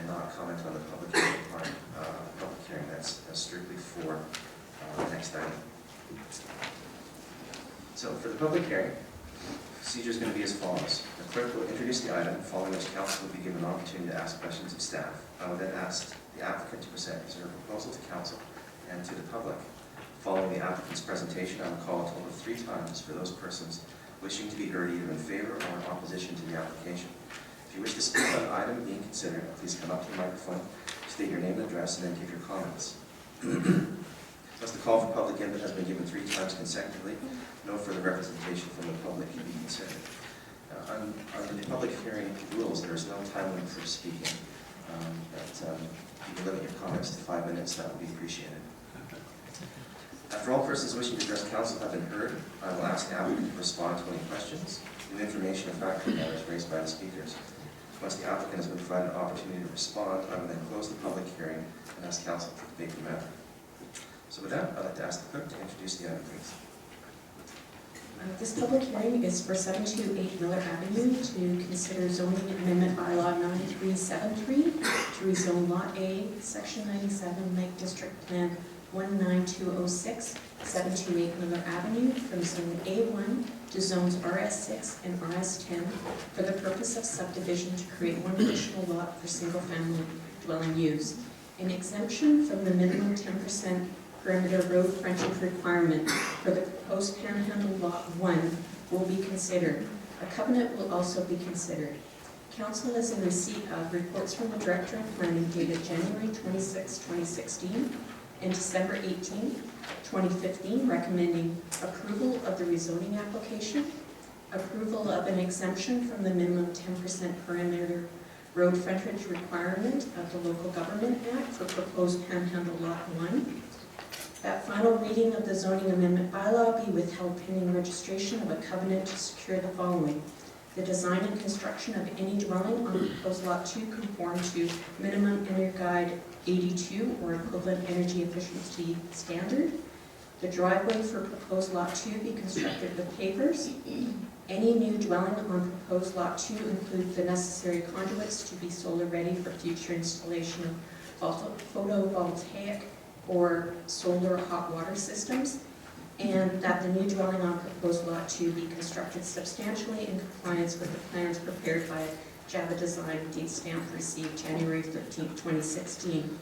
and not comment on the public hearing part. Public hearing, that's strictly for the next item. So for the public hearing, procedure is going to be as follows. The clerk will introduce the item, following which council will be given an opportunity to ask questions of staff. I will then ask the applicant to present his or her proposal to council and to the public. Following the applicant's presentation, I will call a total of 3 times for those persons wishing to be heard either in favor or in opposition to the application. If you wish to speak on an item being considered, please come up to the microphone, state your name and address, and then give your comments. Once the call for public input has been given 3 times consecutively, no further representation from the public can be considered. Under the public hearing rules, there is no time limit for speaking. If you can limit your comments to 5 minutes, that would be appreciated. After all persons wishing to address council have been heard, I will ask the applicant to respond to any questions, new information, or factual matters raised by the speakers. Once the applicant has been provided an opportunity to respond, I will then close the public hearing and ask council to debate the matter. So with that, I'd like to ask the clerk to introduce the item, please. This public hearing is for 728 Miller Avenue to consider zoning amendment bylaw 9373 to rezone Lot A, Section 97, Lake District Plan 19206, 728 Miller Avenue from Zone A1 to Zones RS6 and RS10 for the purpose of subdivision to create 1 additional lot for single-family dwelling use. An exemption from the minimum 10% perimeter road frontage requirement for the proposed Panhandle Lot 1 will be considered. A covenant will also be considered. Council is in receipt of reports from the Director of Planning dated January 26, 2016 and December 18, 2015, recommending approval of the rezoning application, approval of an exemption from the minimum 10% perimeter road frontage requirement of the Local Government Act for proposed Panhandle Lot 1, that final reading of the zoning amendment bylaw be withheld pending registration of a covenant to secure the following. The design and construction of any dwelling on proposed Lot 2 conform to minimum Energuide 82 or equivalent energy efficiency standard. The driveway for proposed Lot 2 be constructed with pavers. Any new dwelling on proposed Lot 2 include the necessary conduits to be solar ready for future installation of photovoltaic or solar hot water systems, and that the new dwelling on proposed Lot 2 be constructed substantially in compliance with the plans prepared by Java Design, date stamp received January 13, 2016.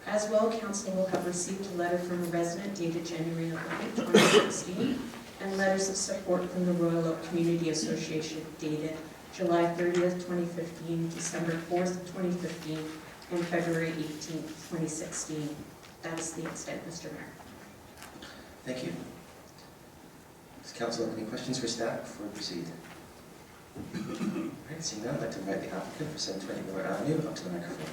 As well, Council will have received a letter from a resident dated January 11, 2016, and letters of support from the Royal Oak Community Association dated July 30th, 2015, December 4th, 2015, and February 18th, 2016. That is the extent, Mr. Mayor. Thank you. Does council have any questions for staff before we proceed? All right, seeing none, I'd like to invite the applicant for 720 Miller Avenue up to the microphone.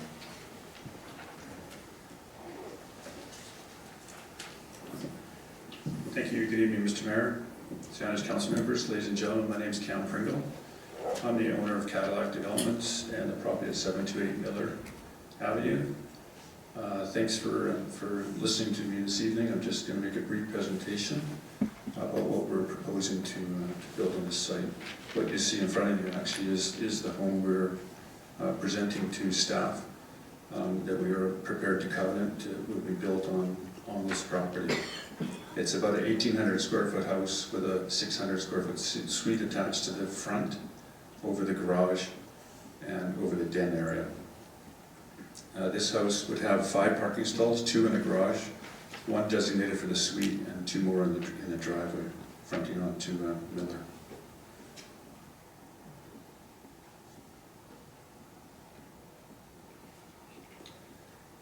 Thank you. Good evening, Mr. Mayor, Saanich Council members, ladies and gentlemen. My name is Cam Pringle. I'm the owner of Cadillac Developments and the property at 728 Miller Avenue. Thanks for listening to me this evening. I'm just going to make a brief presentation about what we're proposing to build on this site. What you see in front of you actually is the home we're presenting to staff that we are prepared to covenant will be built on this property. It's about an 1,800 square foot house with a 600 square foot suite attached to the front, over the garage, and over the den area. This house would have 5 parking stalls, 2 in the garage, 1 designated for the suite, and 2 more in the driveway, fronting onto Miller.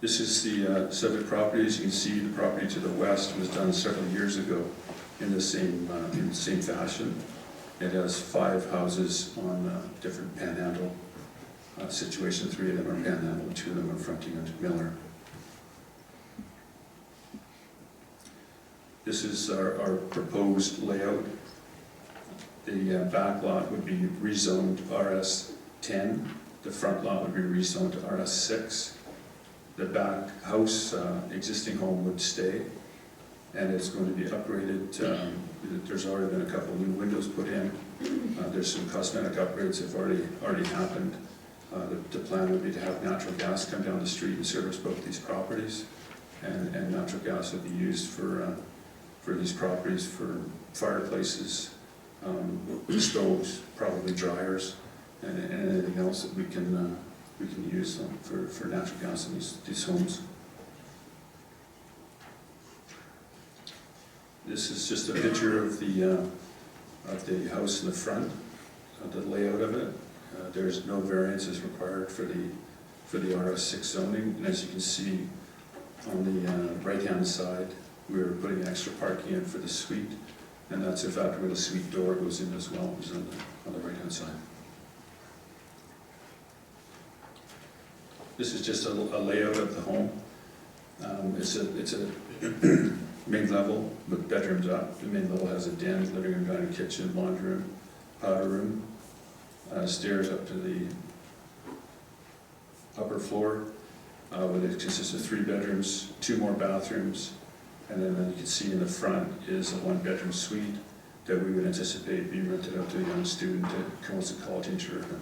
This is the subject property. As you can see, the property to the west was done several years ago in the same fashion. It has 5 houses on different Panhandle situations. 3 of them are Panhandle, 2 of them are fronting onto Miller. This is our proposed layout. The back lot would be rezoned RS10. The front lot would be rezoned to RS6. The back house, existing home, would stay, and it's going to be upgraded. There's already been a couple of new windows put in. There's some cosmetic upgrades that have already happened. The plan would be to have natural gas come down the street and service both these properties. And natural gas would be used for these properties for fireplaces, stoves, probably dryers, and anything else that we can use for natural gas in these homes. This is just a picture of the house in the front, the layout of it. There's no variances required for the RS6 zoning, and as you can see on the right-hand side, we're putting extra parking in for the suite, and that's in fact where the suite door goes in as well, which is on the right-hand side. This is just a layout of the home. It's a main level with bedrooms up. The main level has a den, living room, dining, kitchen, laundry room, powder room, stairs up to the upper floor, where it consists of 3 bedrooms, 2 more bathrooms, and then you can see in the front is a 1-bedroom suite that we would anticipate being rented out to a young student that comes to college in Sherbrooke.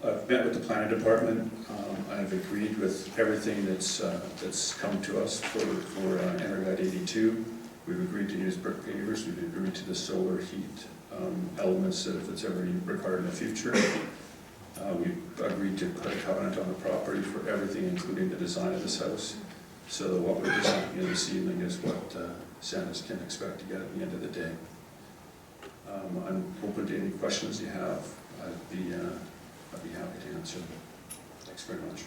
I've met with the planning department. I've agreed with everything that's come to us for Energat 82. We've agreed to use brick pavers. We've agreed to the solar heat elements that if it's ever required in the future. We've agreed to put a covenant on the property for everything, including the design of this house. So what we're presenting you this evening is what Sanders can expect to get at the end of the day. I'm open to any questions you have. I'd be happy to answer them. Thanks very much.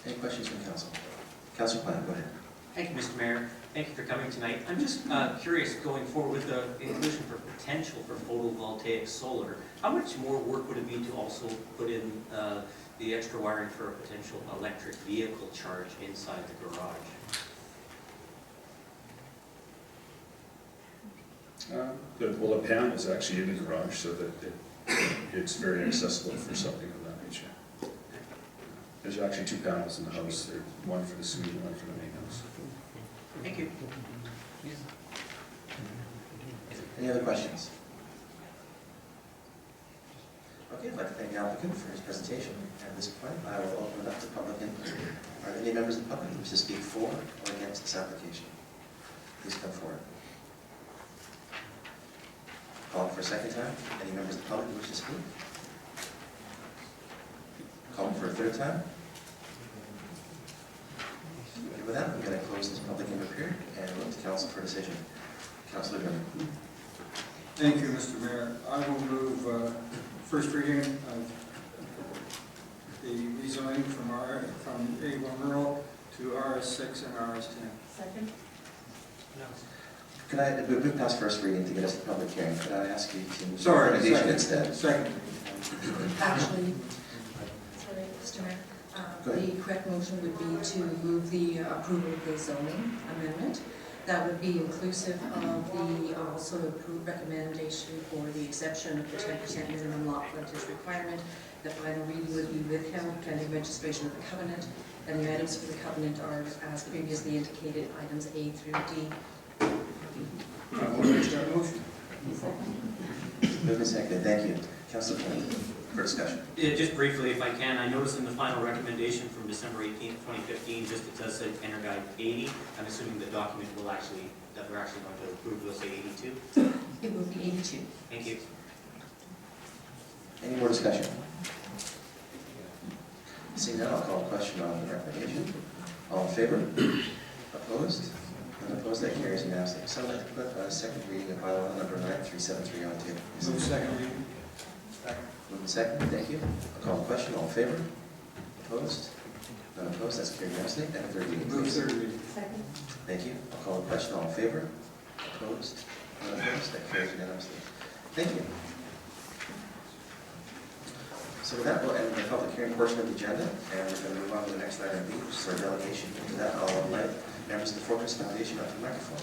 Any questions from council? Councilor Plant, go ahead. Thank you, Mr. Mayor. Thank you for coming tonight. I'm just curious, going forward with the inclusion for potential for photovoltaic solar, how much more work would it be to also put in the extra wiring for a potential electric vehicle charge inside the garage? Well, the panel is actually in the garage, so that it's very accessible for something of that nature. There's actually 2 panels in the house. There's one for the suite and one for the main house. Thank you. Any other questions? Okay, I'd like to thank the applicant for his presentation. At this point, I will open it up to public input. Are there any members of the public who wish to speak for or against this application? Please come forward. Call for a second time. Any members of the public who wish to speak? Call for a third time. Okay, with that, I'm going to close this public input period and look to council for decision. Councilor Grimm. Thank you, Mr. Mayor. I will move first reading of the rezoning from A1 rural to RS6 and RS10. Second. Could I, we move past first reading to get us to public hearing. Could I ask you to Sorry, recommendation instead? Second. Actually, sorry, Mr. Mayor, Go ahead. the correct motion would be to move the approval of the zoning amendment. That would be inclusive of the also approved recommendation for the exception of the 10% minimum lot frontage requirement. The final reading would be withheld pending registration of the covenant, and the items for the covenant are, as previously indicated, items A through D. I will make that motion. Moved and seconded. Thank you. Councilor Plant, for discussion. Just briefly, if I can, I noticed in the final recommendation from December 18th, 2015, just it does say Energat 80. I'm assuming the document will actually, that we're actually going to approve will say 82. It will be 82. Thank you. Any more discussion? Seeing none, I'll call a question on the recommendation. All in favor? Opposed? None opposed, that carries unanimously. So I'd like to put a second reading of bylaw number 9373 on the table. Move second reading. Moved and seconded, thank you. I'll call the question, all in favor? Opposed? None opposed, that's carried unanimously. And a third reading, Move please. third reading. Second. Thank you. I'll call the question, all in favor? Opposed? None opposed, that carries unanimously. Thank you. So with that, we'll end the public hearing portion of the agenda, and we're going to move on to the next item B, which is our delegation. For that, I'll invite members of the Fortress Foundation up to the microphone.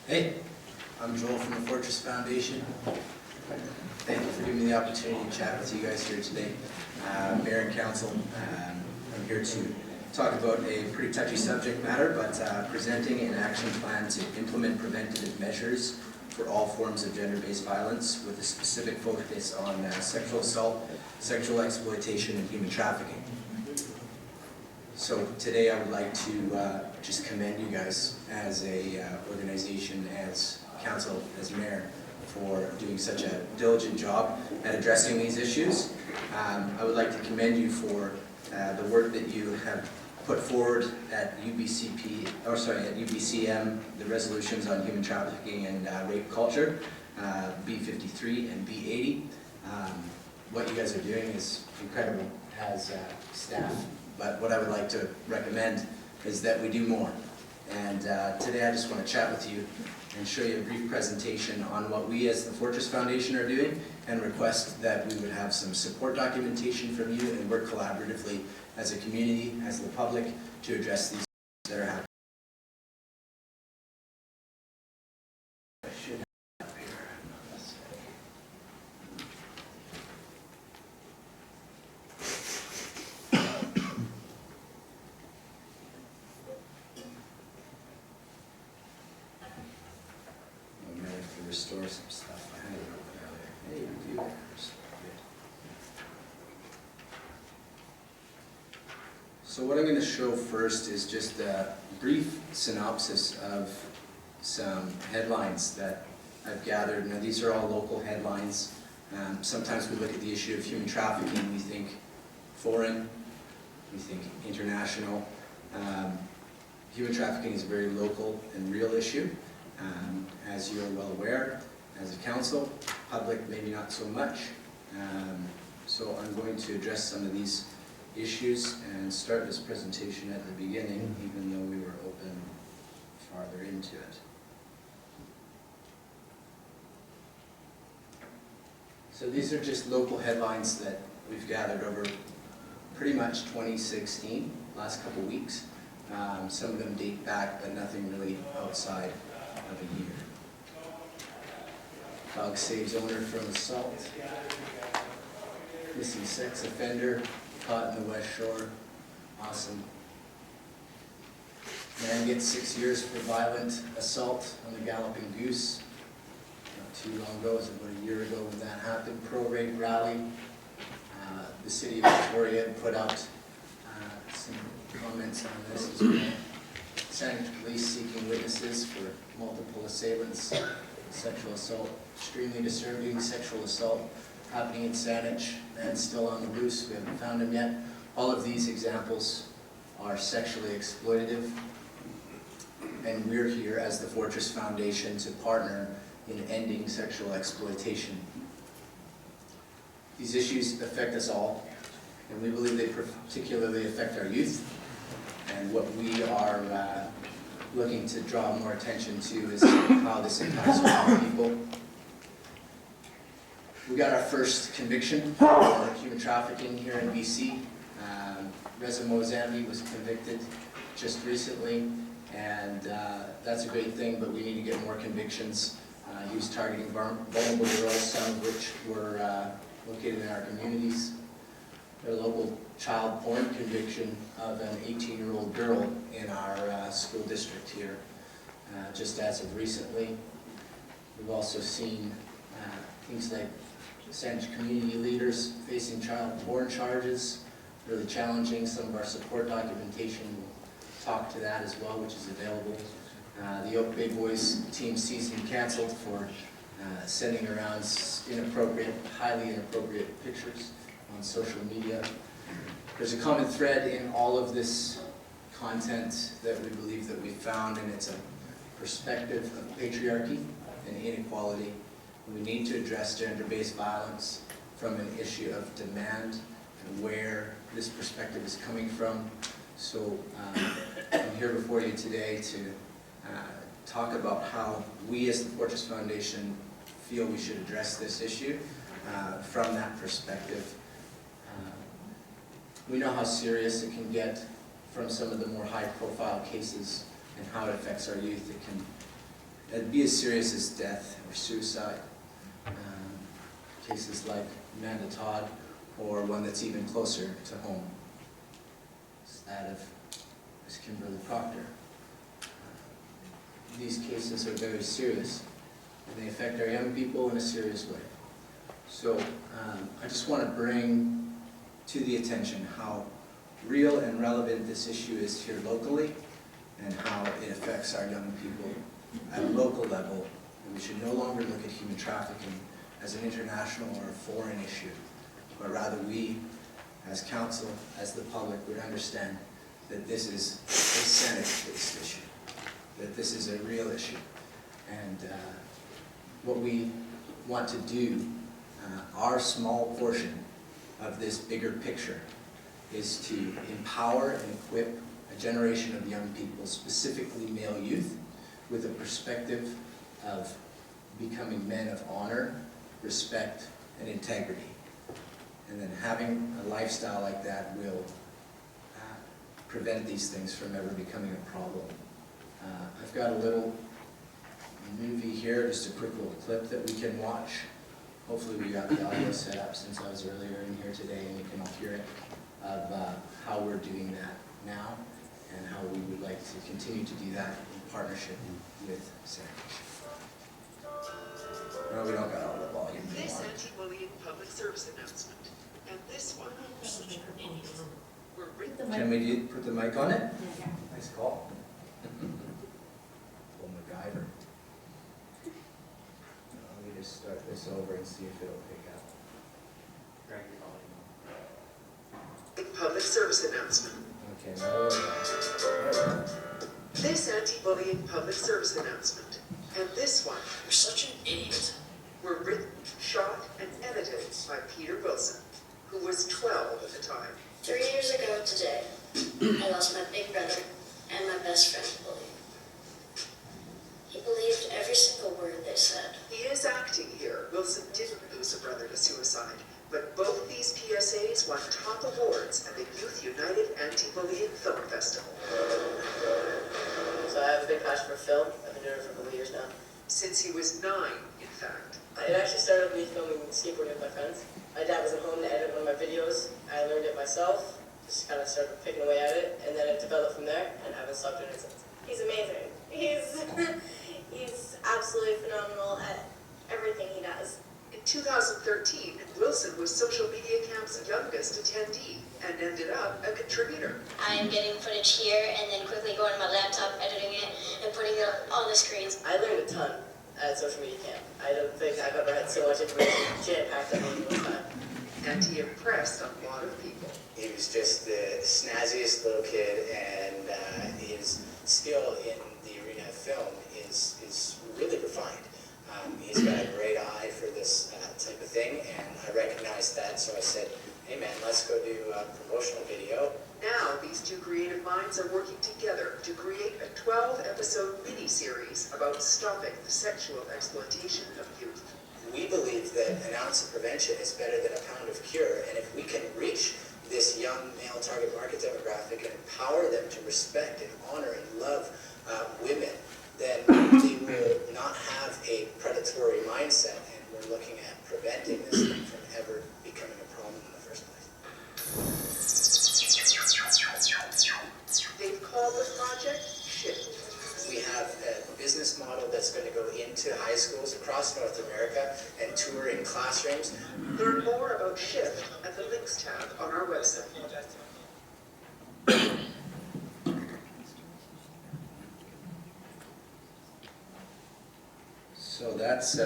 Hey, I'm Joel from the Fortress Foundation. Thank you for giving me the opportunity to chat with you guys here today. Mayor and Council, I'm here to talk about a pretty touchy subject matter, but presenting an action plan to implement preventative measures for all forms of gender-based violence with a specific focus on sexual assault, sexual exploitation, and human trafficking. So today I would like to just commend you guys as a organization, as council, as mayor, for doing such a diligent job at addressing these issues. I would like to commend you for the work that you have put forward at UBCM, the resolutions on human trafficking and rape culture, B53 and B80. What you guys are doing is incredible as staff. But what I would like to recommend is that we do more. And today I just want to chat with you and show you a brief presentation on what we as the Fortress Foundation are doing, and request that we would have some support documentation from you and work collaboratively as a community, as the public, to address these that are happening. Restore some stuff. I had it open earlier. Hey, you do that. Good. So what I'm going to show first is just a brief synopsis of some headlines that I've gathered. Now these are all local headlines. Sometimes we look at the issue of human trafficking, we think foreign, we think international. Human trafficking is a very local and real issue. As you're well aware, as a council, public maybe not so much. So I'm going to address some of these issues and start this presentation at the beginning, even though we were open farther into it. So these are just local headlines that we've gathered over pretty much 2016, last couple weeks. Some of them date back, but nothing really outside of a year. Dog saves owner from assault. Missing sex offender caught in the West Shore. Awesome. Man gets 6 years for violent assault on the Galloping Goose. Not too long ago, it was about a year ago when that happened. Pro-rape rally. The city of Victoria put out some comments on this as well. Saanich police seeking witnesses for multiple assailants, sexual assault, extremely disturbing sexual assault happening in Saanich. Man still on the loose, we haven't found him yet. All of these examples are sexually exploitative, and we're here as the Fortress Foundation to partner in ending sexual exploitation. These issues affect us all, and we believe they particularly affect our youth. And what we are looking to draw more attention to is how this impacts young people. We got our first conviction for human trafficking here in BC. Reza Mozambi was convicted just recently, and that's a great thing, but we need to get more convictions. He was targeting vulnerable girls, some of which were located in our communities. A local child porn conviction of an 18-year-old girl in our school district here, just as of recently. We've also seen things like Saanich community leaders facing child porn charges, really challenging. Some of our support documentation will talk to that as well, which is available. The Oak Bay Boys team season canceled for sending around inappropriate, highly inappropriate pictures on social media. There's a common thread in all of this content that we believe that we found, and it's a perspective of patriarchy and inequality. We need to address gender-based violence from an issue of demand and where this perspective is coming from. So I'm here before you today to talk about how we as the Fortress Foundation feel we should address this issue from that perspective. We know how serious it can get from some of the more high-profile cases and how it affects our youth. It can It'd be as serious as death or suicide. Cases like Amanda Todd, or one that's even closer to home. It's that of Miss Kimberly Proctor. These cases are very serious, and they affect our young people in a serious way. So I just want to bring to the attention how real and relevant this issue is here locally, and how it affects our young people at a local level. And we should no longer look at human trafficking as an international or a foreign issue, but rather we, as council, as the public, would understand that this is a Senate-based issue, that this is a real issue. And what we want to do, our small portion of this bigger picture, is to empower and equip a generation of young people, specifically male youth, with a perspective of becoming men of honor, respect, and integrity. And then having a lifestyle like that will prevent these things from ever becoming a problem. I've got a little movie here, just a quick little clip that we can watch. Hopefully we got the audio set up since I was earlier in here today and you can all hear it, of how we're doing that now and how we would like to continue to do that in partnership with sanitation. No, we don't got all the volume. This anti-bullying public service announcement, and this one, were written Can we put the mic on it? Nice call. Old MacGyver. Let me just start this over and see if it'll pick up. Drag your volume. public service announcement. Okay, now This anti-bullying public service announcement, and this one, You're such an idiot. were written, shot, and edited by Peter Wilson, who was 12 at the time. 3 years ago today, I lost my big brother and my best friend, Bully. He believed every single word they said. He is acting here. Wilson didn't lose a brother to suicide, but both these PSAs won top awards at the Youth United Anti-Bullying Film Festival. So I have a big passion for film. I've been doing it for a couple years now. Since he was 9, in fact. It actually started with me filming skateboarding with my friends. My dad wasn't home to edit one of my videos. I learned it myself, just kind of started picking away at it, and then it developed from there, and I haven't stopped doing it since. He's amazing. He's absolutely phenomenal at everything he does. In 2013, Wilson was Social Media Camp's youngest attendee and ended up a contributor. I'm getting footage here and then quickly going to my laptop, editing it, and putting it on the screens. I learned a ton at Social Media Camp. I don't think I've ever had so much information jam-packed at me one time. And he impressed a lot of people. he was just the snazziest little kid, and his skill in the arena of film is really refined. He's got a great eye for this type of thing, and I recognized that, so I said, hey man, let's go do a promotional video. Now, these two creative minds are working together to create a 12-episode mini-series about stopping the sexual exploitation of youth. We believe that an ounce of prevention is better than a pound of cure, and if we can reach this young male target market demographic and empower them to respect and honor and love women, then they will not have a predatory mindset, and we're looking at preventing this thing from ever becoming a problem in the first place. They've called the project SHIFT. We have a business model that's going to go into high schools across North America and tour in classrooms. Learn more about SHIFT at the links tab on our website. So that's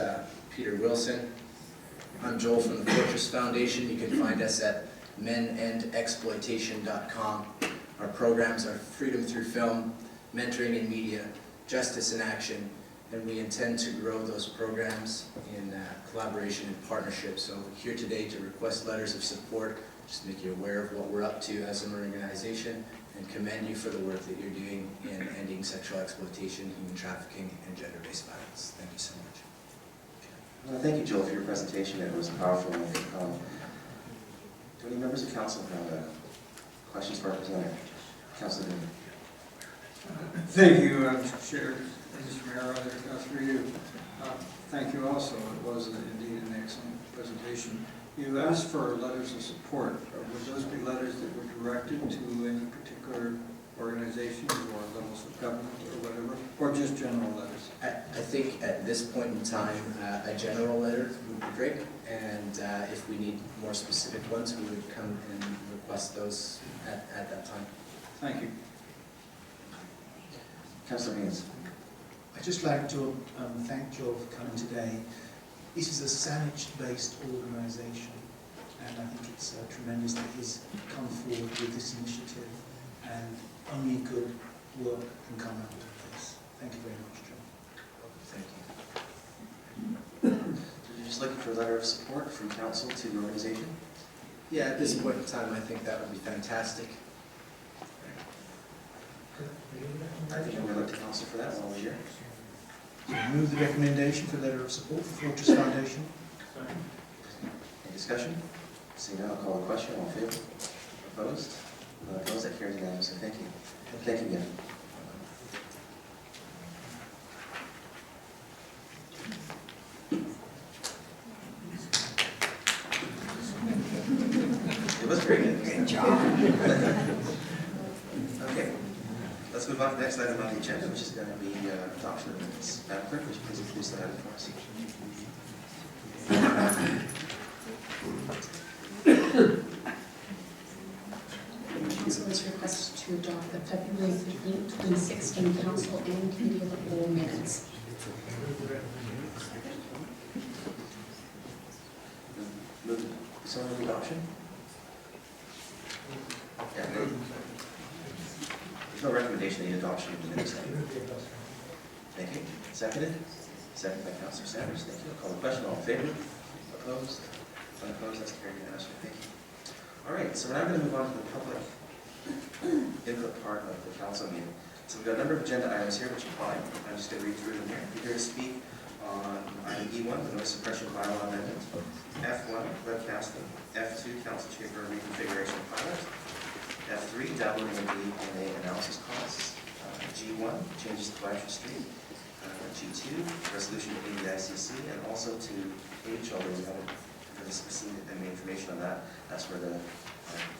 Peter Wilson. I'm Joel from the Fortress Foundation. You can find us at menendexploitation.com. Our programs are Freedom Through Film, Mentoring in Media, Justice in Action, and we intend to grow those programs in collaboration and partnership. So we're here today to request letters of support, just to make you aware of what we're up to as an organization, and commend you for the work that you're doing in ending sexual exploitation, human trafficking, and gender-based violence. Thank you so much. Thank you, Joel, for your presentation. It was powerful. Do any members of council have questions for our presenter? Councilor Newman. Thank you, Chair. Mr. Mayor, through you, thank you also. It was indeed an excellent presentation. You asked for letters of support. Would those be letters that were directed to any particular organizations or levels of government or whatever, or just general letters? I think at this point in time, a general letter would be great, and if we need more specific ones, we would come and request those at that time. Thank you. Councillor Haynes. I'd just like to thank Joe for coming today. This is a Saanich-based organisation, and I think it's tremendous that he's come forward with this initiative, and only good work can come out of this. Thank you very much, Joe. Thank you. You're just looking for a letter of support from council to the organization? Yeah, at this point in time, I think that would be fantastic. I think I'm going to look to council for that while we're here. So move the recommendation for letter of support for Fortress Foundation. Any discussion? Seeing none, I'll call the question. All in favor? Opposed? None opposed. That carries unanimously. Thank you. Thank you again. It was very good. Great job. Okay. Let's move on to the next item on the agenda, which is going to be adoption of minutes. Madam Clerk, would you please introduce that item for us? Council is requested to adopt the February 15, 2016 Council and Committee of the Whole minutes. Move someone move adoption? Yeah, no. There's no recommendation in adoption of the minutes. Thank you. Seconded? Seconded by Councillor Sanders. Thank you. I'll call the question. All in favor? Opposed? Unopposed? That's carried unanimously. Thank you. All right, so we're now going to move on to the public input part of the council meeting. So we've got a number of agenda items here which apply. I'm just going to read through them here. You're here to speak on item E1, the noise suppression bylaw amendment, F1, webcasting, F2, council chamber reconfiguration pilot, F3, downloading of the EPA analysis costs, G1, changes to Blanchard Street, G2, resolution to the ICC, and also to H, although we haven't received any information on that. That's where the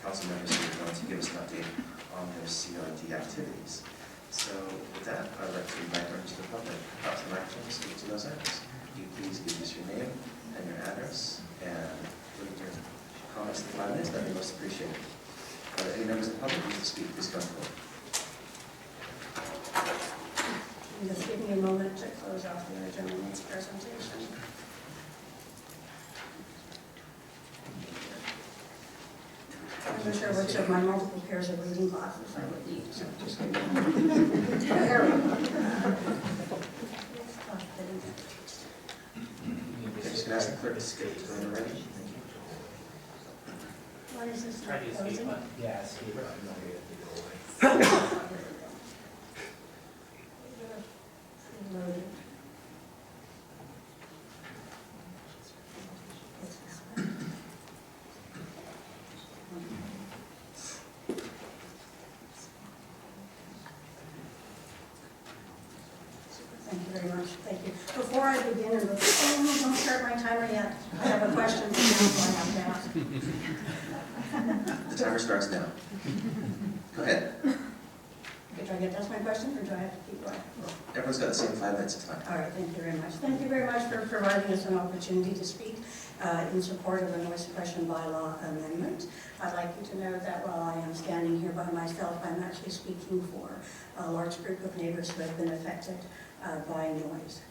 council members are going to give us an update on their CRD activities. So with that, I'd like to invite members of the public up to the microphone to speak to those items. Can you please give us your name and your address and limit your comments to 5 minutes? That'd be most appreciated. Are there any members of the public who wish to speak? Please come forward. Just give me a moment to close off the other gentleman's presentation. I'm not sure which of my multiple pairs of reading glasses I would need, so just give me a moment. There we go. Okay, just going to ask the clerk to skip to when they're ready. Thank you. What is this? Try the escape button. Yeah, escape button. Loaded. Thank you very much. Thank you. Before I begin, and don't start my timer yet. I have a question for council I have to ask. The timer starts now. Go ahead. Okay, do I get to ask my question, or do I have to keep going? Everyone's got the same 5 minutes of time. All right, thank you very much. Thank you very much for providing us an opportunity to speak in support of the noise suppression bylaw amendment. I'd like you to know that while I am standing here by myself, I'm actually speaking for a large group of neighbors who have been affected by noise.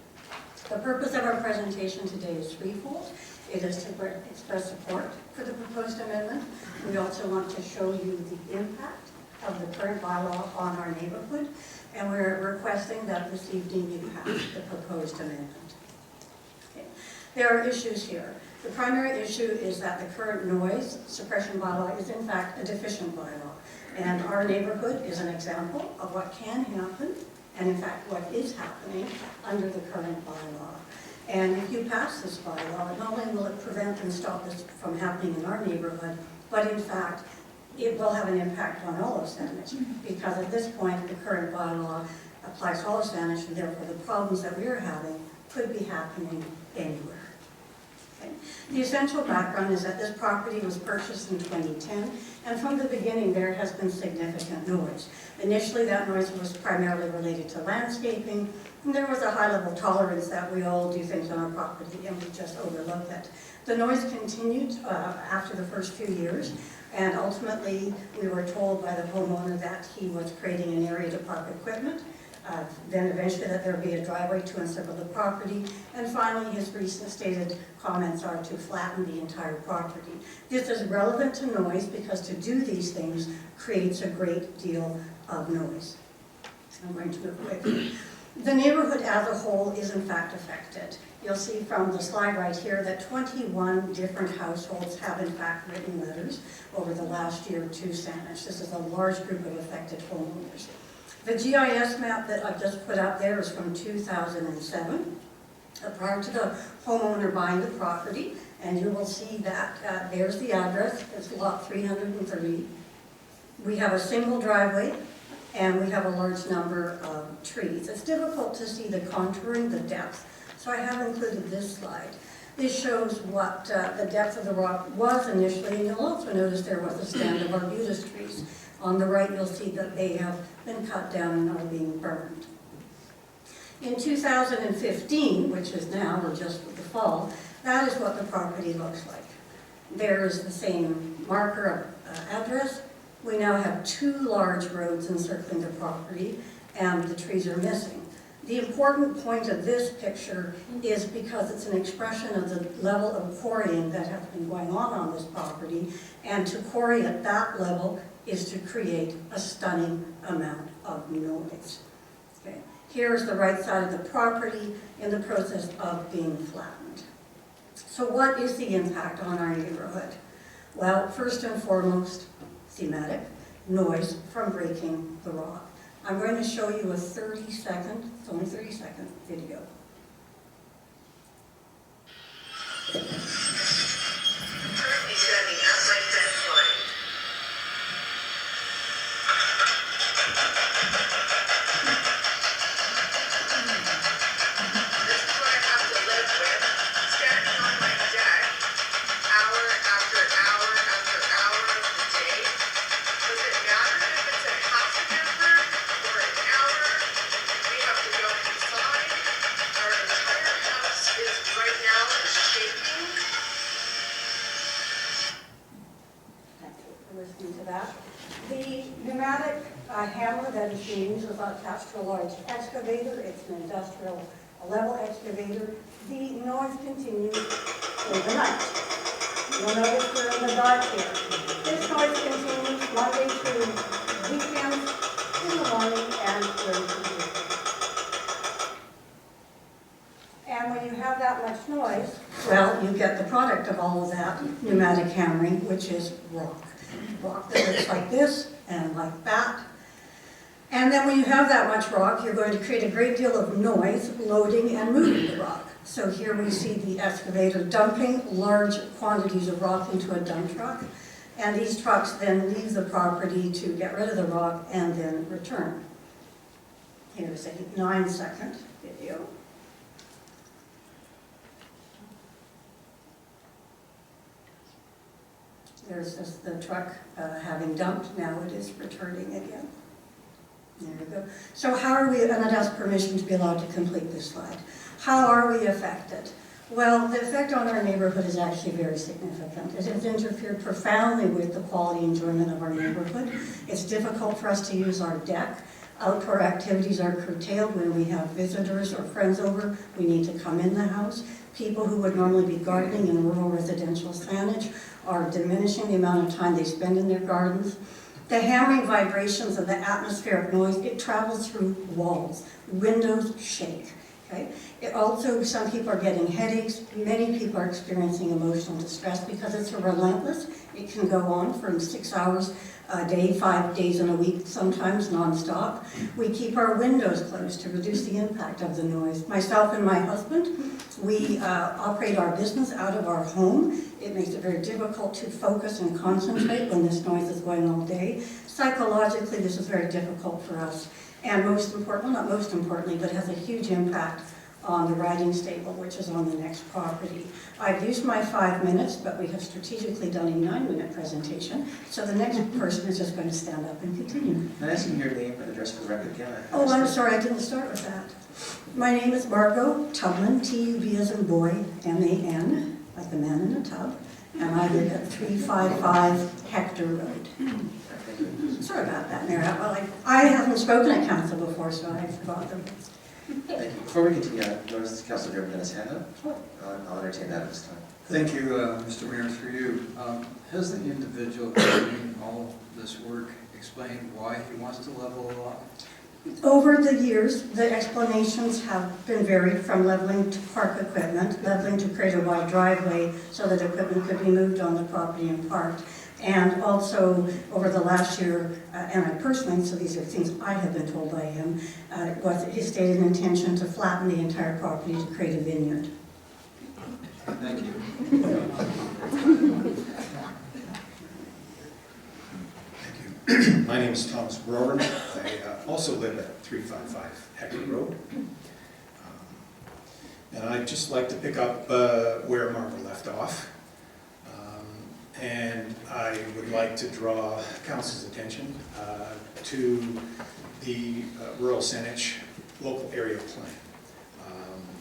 The purpose of our presentation today is threefold. It is to express support for the proposed amendment. We also want to show you the impact of the current bylaw on our neighborhood, and we're requesting that this evening you pass the proposed amendment. Okay. There are issues here. The primary issue is that the current noise suppression bylaw is in fact a deficient bylaw, and our neighborhood is an example of what can happen, and in fact what is happening under the current bylaw. And if you pass this bylaw, not only will it prevent and stop this from happening in our neighborhood, but in fact it will have an impact on all of Saanich, because at this point the current bylaw applies to all of Saanich, and therefore the problems that we're having could be happening anywhere. Okay. The essential background is that this property was purchased in 2010, and from the beginning there has been significant noise. Initially that noise was primarily related to landscaping, and there was a high level tolerance that we all do things on our property and we just overlook it. The noise continued after the first few years, and ultimately we were told by the homeowner that he was creating an area to park equipment. Then eventually that there would be a driveway to encircle the property, and finally his recent stated comments are to flatten the entire property. This is relevant to noise because to do these things creates a great deal of noise. I'm going to move quickly. The neighborhood as a whole is in fact affected. You'll see from the slide right here that 21 different households have in fact written letters over the last year to Saanich. This is a large group of affected homeowners. The GIS map that I've just put up there is from 2007, prior to the homeowner buying the property, and you will see that there's the address, it's lot 330. We have a single driveway, and we have a large number of trees. It's difficult to see the contouring, the depth, so I have included this slide. This shows what the depth of the rock was initially, and you'll also notice there was a stand of arbutus trees. On the right, you'll see that they have been cut down and are being burned. In 2015, which is now, or just the fall, that is what the property looks like. There is the same marker address. We now have 2 large roads encircling the property, and the trees are missing. The important point of this picture is because it's an expression of the level of quarrying that has been going on this property, and to quarry at that level is to create a stunning amount of noise. Okay. Here is the right side of the property in the process of being flattened. So what is the impact on our neighborhood? Well, first and foremost, thematic, noise from breaking the rock. I'm going to show you a 30-second, it's only 30-second video. Currently standing at my fence line. This is what I have to live with, standing on my deck, hour after hour after hour of the day. Does it matter if it's a half an hour or an hour? We have to go inside. Our entire house is right now shaking. Thank you for listening to that. The pneumatic hammer that is being used is attached to a large excavator. It's an industrial level excavator. The noise continues overnight. You'll notice we're in the dark here. This noise continues Monday through weekends in the morning and during the evening. And when you have that much noise, well, you get the product of all of that pneumatic hammering, which is rock. Rock that looks like this and like that. And then when you have that much rock, you're going to create a great deal of noise loading and moving the rock. So here we see the excavator dumping large quantities of rock into a dump truck. And these trucks then leave the property to get rid of the rock and then return. Here's a 9-second video. There's just the truck having dumped, now it is returning again. There you go. So how are we, and I'd ask permission to be allowed to complete this slide. How are we affected? Well, the effect on our neighborhood is actually very significant. It has interfered profoundly with the quality and enjoyment of our neighborhood. It's difficult for us to use our deck. Outdoor activities are curtailed when we have visitors or friends over. We need to come in the house. People who would normally be gardening in rural residential Saanich are diminishing the amount of time they spend in their gardens. The hammering vibrations of the atmospheric noise, it travels through walls. Windows shake. Okay? It also, some people are getting headaches. Many people are experiencing emotional distress because it's relentless. It can go on for 6 hours a day, 5 days in a week, sometimes nonstop. We keep our windows closed to reduce the impact of the noise. Myself and my husband, we operate our business out of our home. It makes it very difficult to focus and concentrate when this noise is going all day. Psychologically, this is very difficult for us. and most important, well, not most importantly, but has a huge impact on the riding stable, which is on the next property. I've used my 5 minutes, but we have strategically done a 9-minute presentation, so the next person is just going to stand up and continue. Can I ask you your name and address for the record again? Oh, I'm sorry, I didn't start with that. My name is Margot Tubman, T-U-B as in boy, M-A-N, like the man in a tub, and I live at 355 Hector Road. Sorry about that, Mayor. Well, I haven't spoken at council before, so I forgot them. Thank you. Before we continue, I noticed Councilor Durban had his hand up. I'll entertain that at this time. Thank you, Mr. Mayor, through you. Has the individual doing all this work explained why he wants to level a lot? Over the years, the explanations have been varied from leveling to park equipment, leveling to create a wide driveway so that equipment could be moved on the property and parked. And also, over the last year, and I personally, so these are things I have been told by him, was his stated intention to flatten the entire property to create a vineyard. Thank you. Thank you. My name is Thomas Brower. I also live at 355 Hector Road. And I'd just like to pick up where Margaret left off. And I would like to draw council's attention to the rural Saanich local area plan.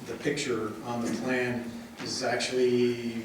The picture on the plan is actually